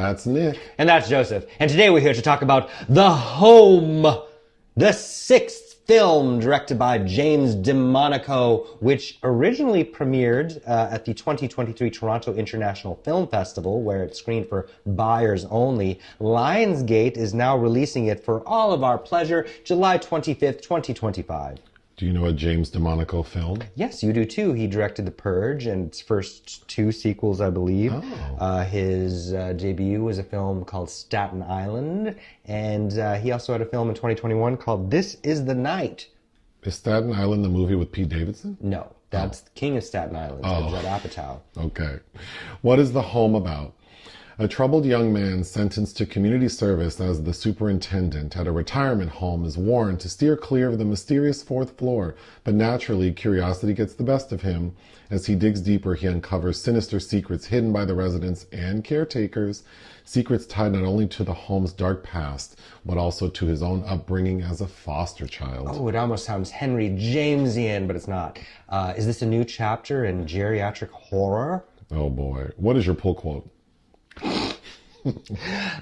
That's Nick. And that's Joseph. And today we're here to talk about The Home, the sixth film directed by James DeMonaco, which originally premiered at the 2023 Toronto International Film Festival, where it screened for buyers only. Lionsgate is now releasing it for all of our pleasure, July 25th, 2025. Do you know a James DeMonaco film? Yes, you do too. He directed The Purge and its first two sequels, I believe. Oh. His debut was a film called Staten Island, and he also had a film in 2021 called This Is the Night. Is Staten Island the movie with Pete Davidson? No, that's King of Staten Island, Judd Apatow. Okay. What is The Home about? A troubled young man sentenced to community service as the superintendent at a retirement home is warned to steer clear of the mysterious fourth floor, but naturally curiosity gets the best of him. As he digs deeper, he uncovers sinister secrets hidden by the residents and caretakers, secrets tied not only to the home's dark past, but also to his own upbringing as a foster child. Oh, it almost sounds Henry Jamesian, but it's not. Is this a new chapter in geriatric horror? Oh boy. What is your pull quote?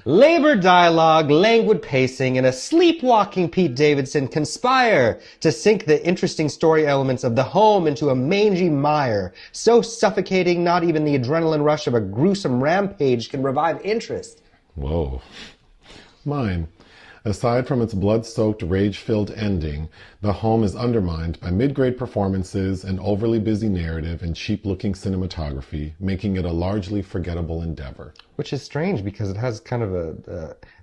Labored dialogue, languid pacing, and a sleepwalking Pete Davidson conspire to sink the interesting story elements of The Home into a mangy mire, so suffocating not even the adrenaline rush of a gruesome rampage can revive interest. Whoa. Mine. Aside from its blood-soaked, rage-filled ending, The Home is undermined by mid-grade performances, an overly busy narrative, and cheap-looking cinematography, making it a largely forgettable endeavor. Which is strange because it has kind of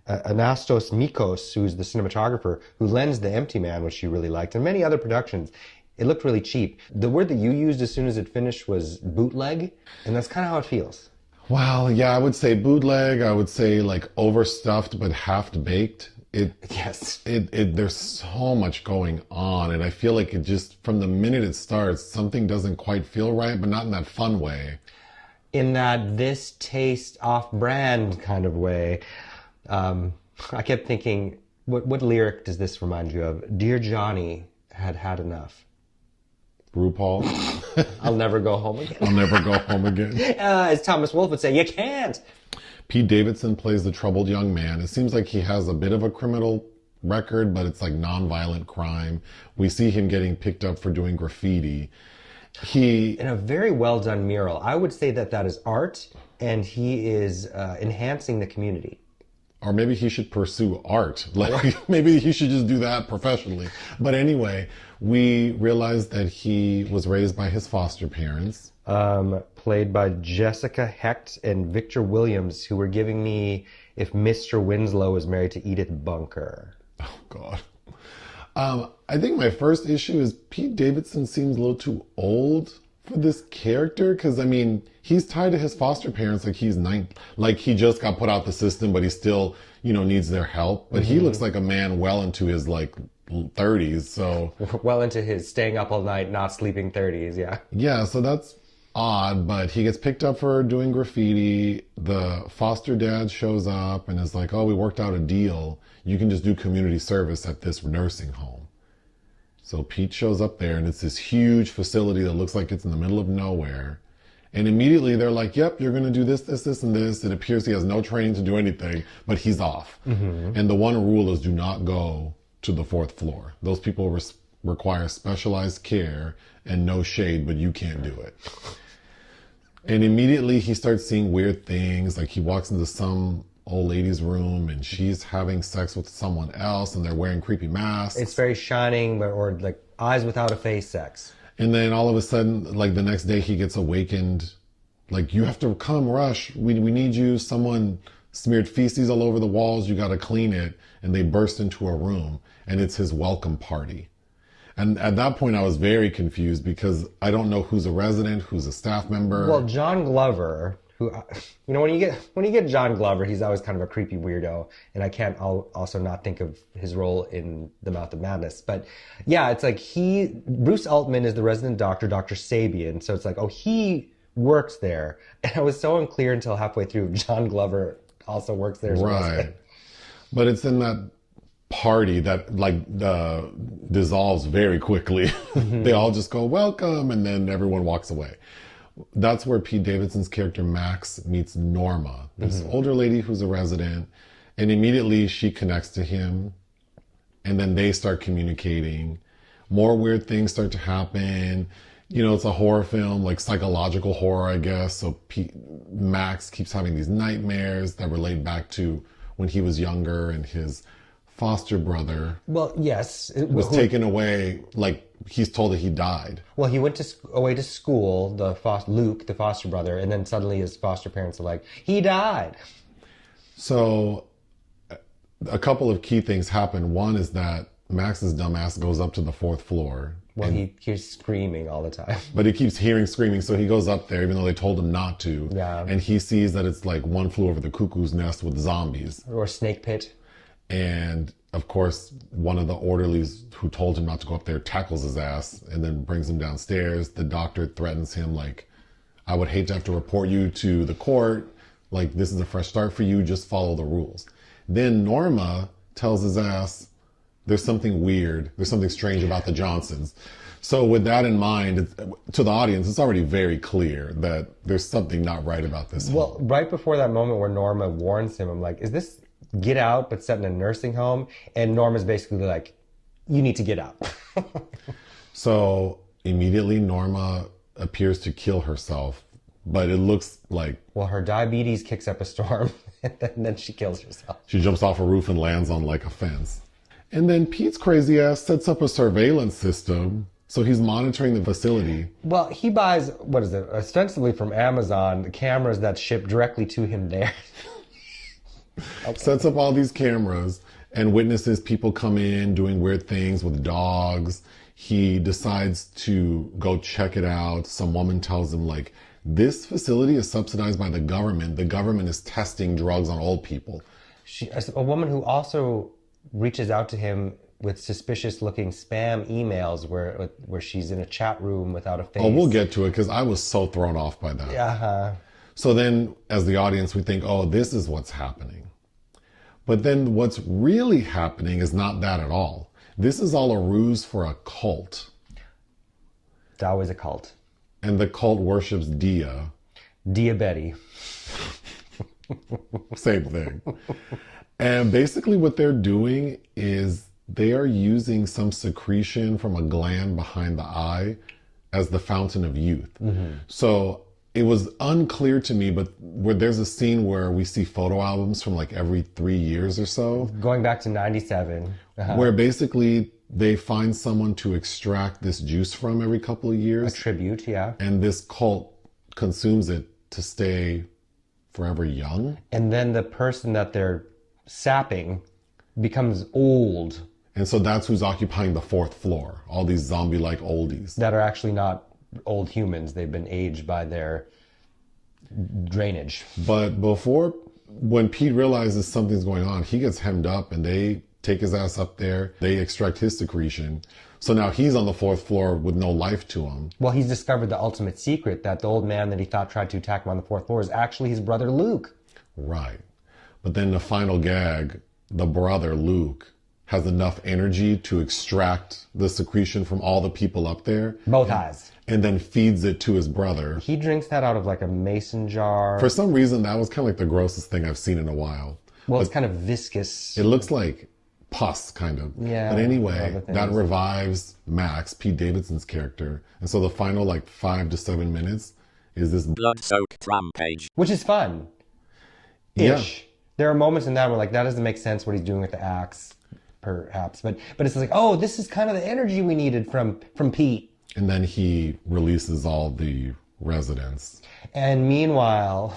Anastos Mikos, who's the cinematographer, who lends The Empty Man, which you really liked, and many other productions. It looked really cheap. The word that you used as soon as it finished was bootleg, and that's kind of how it feels. Well, yeah, I would say bootleg. I would say like overstuffed but half-baked. There's so much going on, and I feel like it just, from the minute it starts, something doesn't quite feel right, but not in that fun way. In that this taste off-brand kind of way. I kept thinking, what lyric does this remind you of? Dear Johnny had had enough. RuPaul. I'll never go home again. I'll never go home again. As Thomas Wolfe would say, you can't. Pete Davidson plays the troubled young man. It seems like he has a bit of a criminal record, but it's like non-violent crime. We see him getting picked up for doing graffiti. In a very well done mural. I would say that is art, and he is enhancing the community. Or maybe he should pursue art. Like maybe he should just do that professionally. But anyway, we realized that he was raised by his foster parents. Played by Jessica Hecht and Victor Williams, who were giving me if Mr. Winslow was married to Edith Bunker. Oh, God. I think my first issue is Pete Davidson seems a little too old for this character. Because, I mean, he's tied to his foster parents like he's 9. Like he just got put out the system, but he still, needs their help. But he looks like a man well into his, 30s. So well into his staying up all night, not sleeping 30s, yeah. Yeah, so that's odd, but he gets picked up for doing graffiti. The foster dad shows up and is like, oh, we worked out a deal. You can just do community service at this nursing home. So Pete shows up there, and it's this huge facility that looks like it's in the middle of nowhere. And immediately they're like, yep, you're going to do this, this, this, and this. It appears he has no training to do anything, but he's off. Mm-hmm. And the one rule is do not go to the fourth floor. Those people require specialized care and no shade, but you can't do it. And immediately he starts seeing weird things. Like he walks into some old lady's room and she's having sex with someone else and they're wearing creepy masks. It's very shining, or like eyes without a face sex. And then all of a sudden, like the next day he gets awakened. Like, you have to come, rush. We need you. Someone smeared feces all over the walls. You got to clean it. And they burst into a room and it's his welcome party. And at that point, I was very confused because I don't know who's a resident, who's a staff member. Well, John Glover, who, when you get John Glover, he's always kind of a creepy weirdo. And I can't also not think of his role in The Mouth of Madness. But yeah, it's like Bruce Altman is the resident doctor, Dr. Sabian. So it's like, oh, he works there. And I was so unclear until halfway through. John Glover also works there as well. Right. But it's in that party that dissolves very quickly. Mm-hmm. They all just go welcome and then everyone walks away. That's where Pete Davidson's character Max meets Norma, this older lady who's a resident, and immediately she connects to him, and then they start communicating. More weird things start to happen. You know, it's a horror film, like psychological horror, I guess. So Max keeps having these nightmares that relate back to when he was younger, and his foster brother was taken away. Like, he's told that he died. Well, he went away to school, Luke, the foster brother, and then suddenly his foster parents are like, he died. So a couple of key things happen. One is that Max's dumbass goes up to the 4th floor. Well, he hears screaming all the time. But he keeps hearing screaming, so he goes up there, even though they told him not to. Yeah. And he sees that it's like One Flew Over the Cuckoo's Nest with zombies. Or Snake Pit. And, of course, one of the orderlies who told him not to go up there tackles his ass and then brings him downstairs. The doctor threatens him, like, I would hate to have to report you to the court. Like, this is a fresh start for you. Just follow the rules. Then Norma tells his ass, there's something weird. There's something strange about the Johnsons. So with that in mind, to the audience, it's already very clear that there's something not right about this. Well, right before that moment where Norma warns him, I'm like, is this Get Out but set in a nursing home? And Norma's basically like, you need to get out. So immediately Norma appears to kill herself, but it looks like... Well, her diabetes kicks up a storm, and then she kills herself. She jumps off a roof and lands on like a fence. And then Pete's crazy ass sets up a surveillance system. So he's monitoring the facility. Well, he buys, what is it, ostensibly from Amazon, the cameras that ship directly to him there. Okay. Sets up all these cameras and witnesses people come in doing weird things with dogs. He decides to go check it out. Some woman tells him, like, this facility is subsidized by the government. The government is testing drugs on old people. A woman who also reaches out to him with suspicious-looking spam emails where she's in a chat room without a face. Oh, we'll get to it, because I was so thrown off by that. Yeah. So then, as the audience, we think, oh, this is what's happening. But then what's really happening is not that at all. This is all a ruse for a cult. It's always a cult. And the cult worships Dia. Dia Betty. Same thing. And basically what they're doing is they are using some secretion from a gland behind the eye as the fountain of youth. Mm-hmm. So it was unclear to me, but where there's a scene where we see photo albums from like every 3 years or so. Going back to 97. Where basically they find someone to extract this juice from every couple of years. A tribute, yeah. And this cult consumes it to stay forever young. And then the person that they're sapping becomes old. And so that's who's occupying the 4th floor. All these zombie-like oldies. That are actually not old humans. They've been aged by their drainage. But when Pete realizes something's going on, he gets hemmed up and they take his ass up there. They extract his secretion. So now he's on the 4th floor with no life to him. Well, he's discovered the ultimate secret, that the old man that he thought tried to attack him on the 4th floor is actually his brother Luke. Right. But then the final gag, the brother Luke has enough energy to extract the secretion from all the people up there. Both eyes. And then feeds it to his brother. He drinks that out of like a mason jar. For some reason, that was kind of like the grossest thing I've seen in a while. Well, it's kind of viscous. It looks like pus, kind of. Yeah. But anyway, that revives Max, Pete Davidson's character. And so the final like 5 to 7 minutes is this blood-soaked rampage. Which is fun. Ish. Yeah. There are moments in that where like, that doesn't make sense what he's doing with the axe, perhaps. But it's like, oh, this is kind of the energy we needed from Pete. And then he releases all the residents. And meanwhile,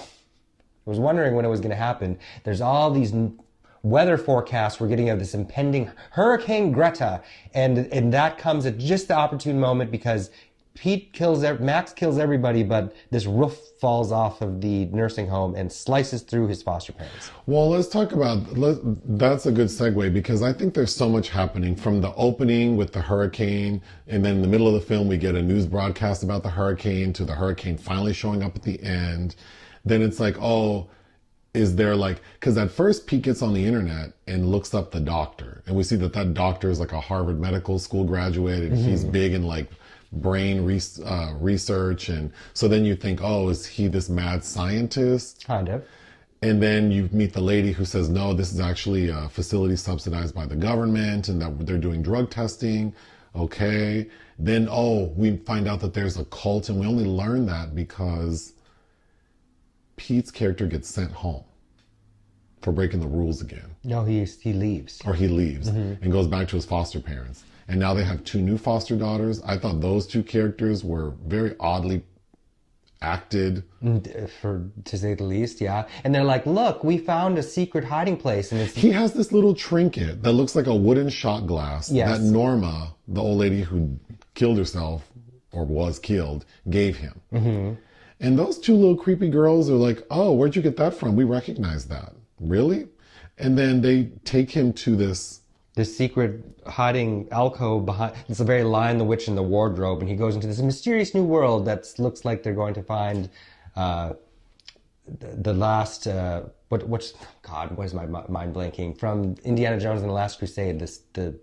I was wondering when it was going to happen. There's all these weather forecasts we're getting of this impending Hurricane Greta. And that comes at just the opportune moment because Max kills everybody, but this roof falls off of the nursing home and slices through his foster parents. Well, let's talk about, that's a good segue because I think there's so much happening from the opening with the hurricane, and then in the middle of the film we get a news broadcast about the hurricane, to the hurricane finally showing up at the end. Then it's like, oh, is there like, because at first Pete gets on the internet and looks up the doctor, and we see that doctor is like a Harvard Medical School graduate, and he's big in like brain research. And so then you think, oh, is he this mad scientist? Kind of. And then you meet the lady who says, no, this is actually a facility subsidized by the government and that they're doing drug testing. Okay. Then, we find out that there's a cult, and we only learn that because Pete's character gets sent home for breaking the rules again. No, he leaves. Or he leaves and goes back to his foster parents. And now they have 2 new foster daughters. I thought those 2 characters were very oddly acted, to say the least. Yeah. And they're like, look, we found a secret hiding place, and he has this little trinket that looks like a wooden shot glass that Norma, the old lady who killed herself or was killed, gave him. And those 2 little creepy girls are like, oh, where'd you get that from? We recognize that. Really? And then they take him to this secret hiding alcove behind. It's a very Lion, the Witch, and the Wardrobe, and he goes into this mysterious new world that looks like they're going to find the last. What is my mind blanking? From Indiana Jones and the Last Crusade. The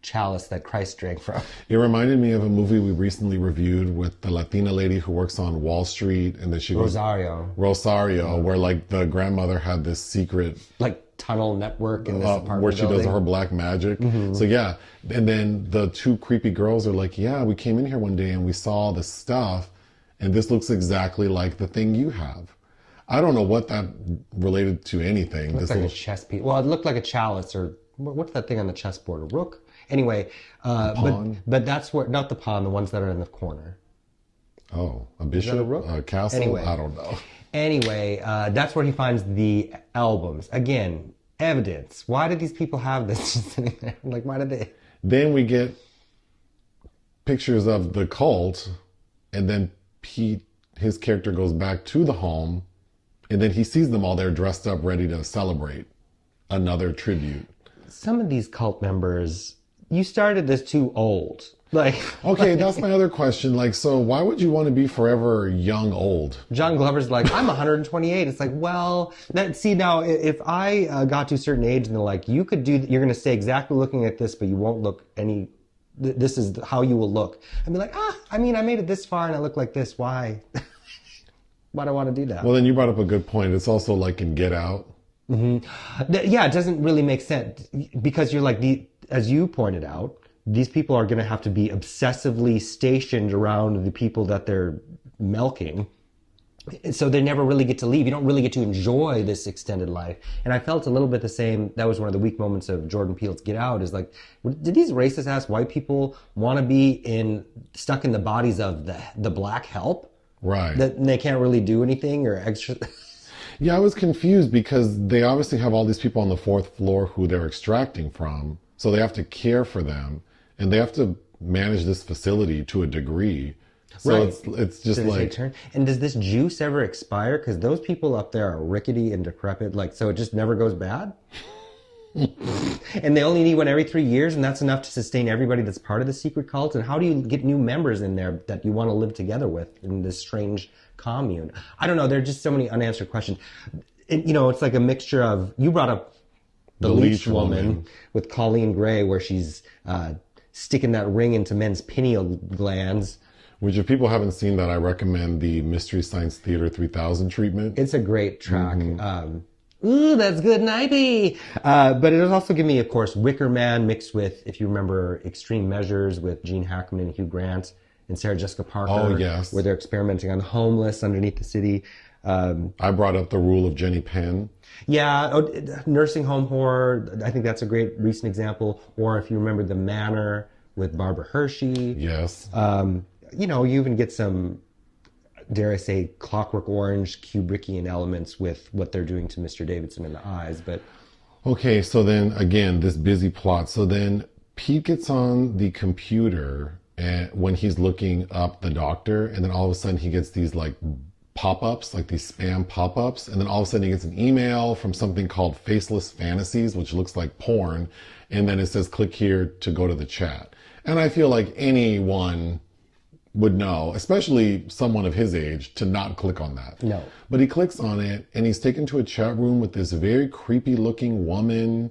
chalice that Christ drank from. It reminded me of a movie we recently reviewed with the Latina lady who works on Wall Street, and then she goes Rosario, where like the grandmother had this secret tunnel network in this apartment where she building. does her black magic. So yeah, and then the 2 creepy girls are like, yeah, we came in here one day and we saw this stuff, and this looks exactly like the thing you have. I don't know what that related to anything. It looked like a chess piece. Well, it looked like a chalice, or what's that thing on the chessboard? A rook? Anyway, but that's where, not the pawn, the ones that are in the corner. Oh, a bishop? A rook? A castle? Anyway. I don't know. Anyway, that's where he finds the albums. Again, evidence. Why did these people have this just sitting there? Like, why did they? Then we get pictures of the cult, and then Pete, his character, goes back to the home, and then he sees them all there dressed up, ready to celebrate another tribute. Some of these cult members, you started this too old. Okay, that's my other question. So why would you want to be forever young old? John Glover's like, I'm 128. It's like, well, now if I got to a certain age and they're like, you're going to stay exactly looking at this, but you won't look this is how you will look. I'd be like, I made it this far and I look like this. Why? Why do I want to do that? Well, then you brought up a good point. It's also like in Get Out. Yeah, it doesn't really make sense because you're like, as you pointed out, these people are going to have to be obsessively stationed around the people that they're milking. So they never really get to leave. You don't really get to enjoy this extended life. And I felt a little bit the same. That was one of the weak moments of Jordan Peele's Get Out, is like, did these racist ass white people want to be stuck in the bodies of the black help? Right. That they can't really do anything or extra. Yeah, I was confused because they obviously have all these people on the 4th floor who they're extracting from. So they have to care for them. And they have to manage this facility to a degree. So right. it's just like... And does this juice ever expire? Because those people up there are rickety and decrepit. So it just never goes bad? And they only need one every 3 years, and that's enough to sustain everybody that's part of the secret cult? And how do you get new members in there that you want to live together with in this strange commune? I don't know. There are just so many unanswered questions. It's like a mixture of... You brought up the Leech Woman with Colleen Gray, where she's... sticking that ring into men's pineal glands. Which, if people haven't seen that, I recommend the Mystery Science Theater 3000 treatment. It's a great track. Ooh, that's good, Nibey. But it also give me, of course, Wicker Man mixed with, if you remember, Extreme Measures with Gene Hackman and Hugh Grant and Sarah Jessica Parker. Oh, yes. Where they're experimenting on the homeless underneath the city. I brought up The Rule of Jenny Penn. Yeah, nursing home horror. I think that's a great recent example. Or if you remember The Manor with Barbara Hershey. Yes. You even get some, dare I say, Clockwork Orange, Kubrickian elements with what they're doing to Mr. Davidson in the eyes. But okay, so then again, this busy plot. So then Pete gets on the computer and when he's looking up the doctor, and then all of a sudden he gets these pop-ups, like these spam pop-ups, and then all of a sudden he gets an email from something called Faceless Fantasies, which looks like porn, and then it says click here to go to the chat. And I feel like anyone would know, especially someone of his age, to not click on that. No. But he clicks on it, and he's taken to a chat room with this very creepy looking woman.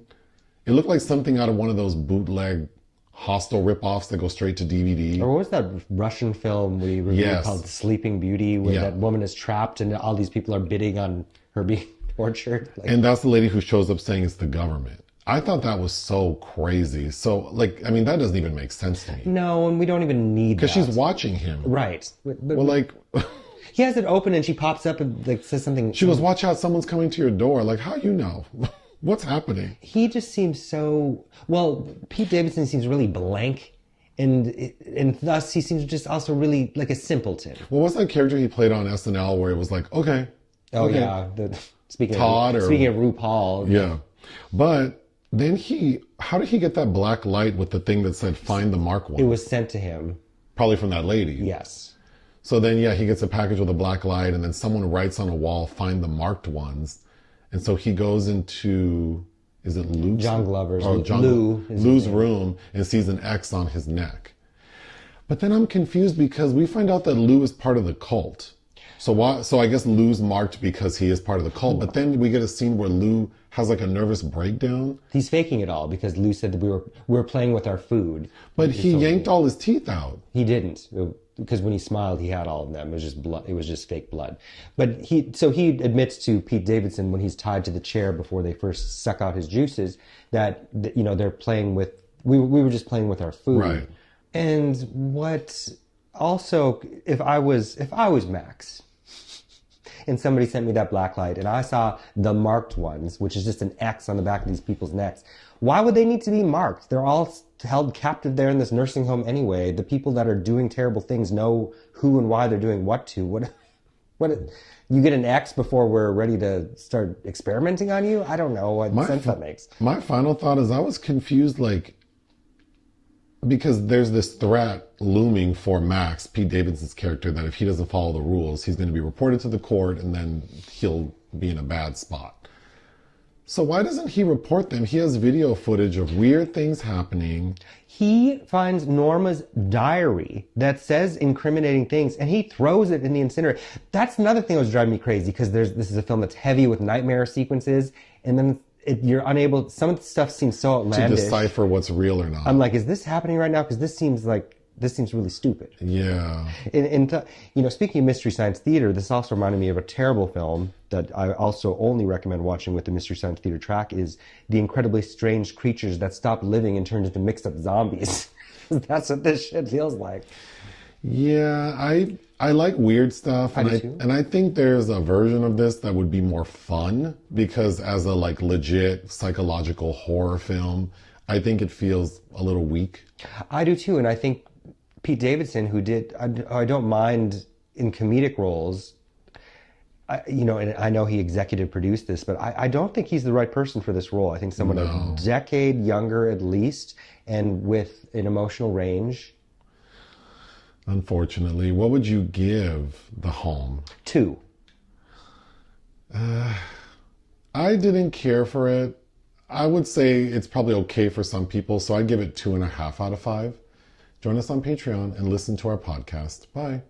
It looked like something out of one of those bootleg Hostel ripoffs that go straight to DVD. Or what was that Russian film we reviewed called Sleeping Beauty, where that woman is trapped and all these people are bidding on her being tortured? Like, and that's the lady who shows up saying it's the government. I thought that was so crazy. So, like, I mean, that doesn't even make sense to me. no, and we don't even need that. Because she's watching him. Right. But Well, like, he has it open and she pops up and like says something. she goes, watch out, someone's coming to your door. Like, how you know? What's happening? He just seems so... Well, Pete Davidson seems really blank. And thus he seems just also really like a simpleton. What was that character he played on SNL where it was like, okay. Oh, okay. yeah. Speaking Todd of RuPaul. Yeah. But then how did he get that black light with the thing that said find the marked one? It was sent to him. Probably from that lady. Yes. So then, yeah, he gets a package with a black light and then someone writes on a wall, find the marked ones. And so he goes into, is it Luke's? John Glover's. Lou's room and sees an X on his neck. But then I'm confused because we find out that Lou is part of the cult. So I guess Lou's marked because he is part of the cult. But then we get a scene where Lou has like a nervous breakdown. He's faking it all because Lou said that we were playing with our food. But he yanked all his teeth out. He didn't. Because when he smiled, he had all of them. It was just blood. It was just fake blood. But he admits to Pete Davidson when he's tied to the chair before they first suck out his juices that they're playing with. We were just playing with our food. Right. And what also, if I was Max, and somebody sent me that black light, and I saw the marked ones, which is just an X on the back of these people's necks. Why would they need to be marked? They're all held captive there in this nursing home anyway. The people that are doing terrible things know who and why they're doing what to. What? You get an X before we're ready to start experimenting on you? I don't know what sense that makes. My final thought is I was confused, like, because there's this threat looming for Max, Pete Davidson's character, that if he doesn't follow the rules, he's going to be reported to the court and then he'll be in a bad spot. So why doesn't he report them? He has video footage of weird things happening. He finds Norma's diary that says incriminating things and he throws it in the incinerator. That's another thing that was driving me crazy because this is a film that's heavy with nightmare sequences and then you're unable, some of the stuff seems so outlandish. To decipher what's real or not. I'm like, is this happening right now? Because this seems really stupid. Yeah. Speaking of Mystery Science Theater, this also reminded me of a terrible film that I also only recommend watching with the Mystery Science Theater track is The Incredibly Strange Creatures That Stop Living and Turn into Mixed Up Zombies. That's what this shit feels like. Yeah, I like weird stuff, and I think there's a version of this that would be more fun because as a like legit psychological horror film, I think it feels a little weak. I do too, and I think Pete Davidson, who did, I don't mind in comedic roles, and I know he executive produced this, but I don't think he's the right person for this role. I think someone a decade younger at least, and with an emotional range. Unfortunately, what would you give The Home? 2. I didn't care for it. I would say it's probably okay for some people, so I'd give it 2.5 out of 5. Join us on Patreon and listen to our podcast. Bye.